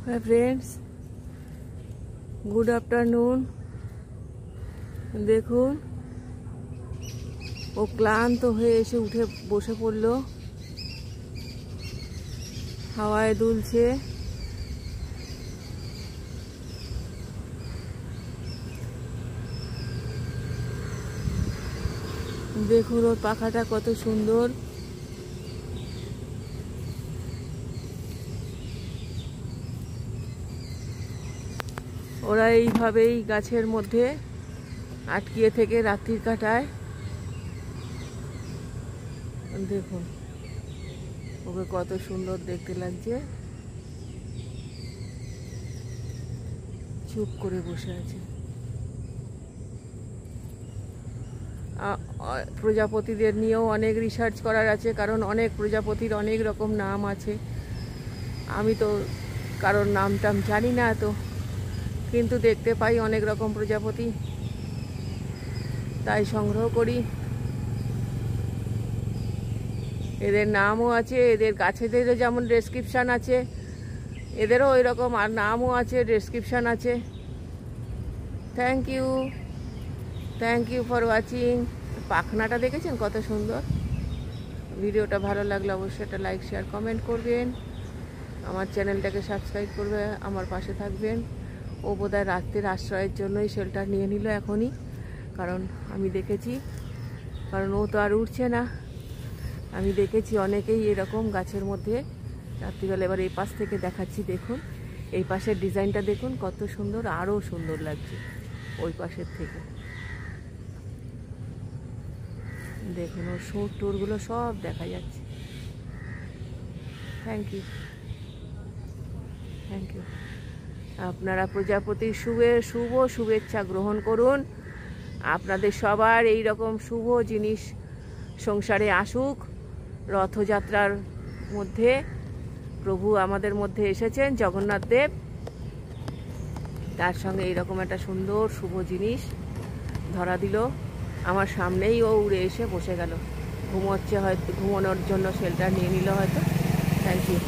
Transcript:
Hi friends, good afternoon. দেখুন, ও ক্লান্ত হয়ে এসে উঠে বসে পড়ল, হাওয়ায় দুলছে। দেখুন ওর পাখাটা কত সুন্দর। ওরা এইভাবেই গাছের মধ্যে আটকিয়ে থেকে রাত্রি কাটায়। দেখুন ওকে কত সুন্দর দেখতে লাগছে, চুপ করে বসে আছে। প্রজাপতিদের নিয়েও অনেক রিসার্চ করার আছে, কারণ অনেক প্রজাপতির অনেক রকম নাম আছে। আমি তো কারোর নাম টাম জানি না তো, কিন্তু দেখতে পাই অনেক রকম প্রজাপতি, তাই সংগ্রহ করি। এদের নামও আছে, এদের গাছেদেরও যেমন ডেসক্রিপশান আছে, এদেরও ওই রকম আর নামও আছে, ডেসক্রিপশান আছে। Thank you for watching. পাখনাটা দেখেছেন কত সুন্দর। ভিডিওটা ভালো লাগলে অবশ্যই একটা লাইক, শেয়ার, কমেন্ট করবেন। আমার চ্যানেলটাকে সাবস্ক্রাইব করবে, আমার পাশে থাকবেন। ও বোধহয় রাত্রির আশ্রয়ের জন্যই শেল্টার নিয়ে নিল এখনই, কারণ আমি দেখেছি, কারণ ও তো আর উঠছে না। আমি দেখেছি অনেকেই এরকম গাছের মধ্যে রাত্রিবেলা। এবার এই পাশ থেকে দেখাচ্ছি, দেখুন এই পাশের ডিজাইনটা দেখুন কত সুন্দর, আরও সুন্দর লাগছে ওই পাশের থেকে। দেখুন ওর সুর টুরগুলো সব দেখা যাচ্ছে। Thank you. আপনারা প্রজাপতির শুভ শুভেচ্ছা গ্রহণ করুন। আপনাদের সবার এই রকম শুভ জিনিস সংসারে আসুক। রথযাত্রার মধ্যে প্রভু আমাদের মধ্যে এসেছেন, জগন্নাথ দেব, তার সঙ্গে এইরকম একটা সুন্দর শুভ জিনিস ধরা দিল। আমার সামনেই ও উড়ে এসে বসে গেল, ঘুমোচ্ছে হয়তো, ঘুমানোর জন্য শেল্টার নিয়ে নিল হয়তো। Thank you.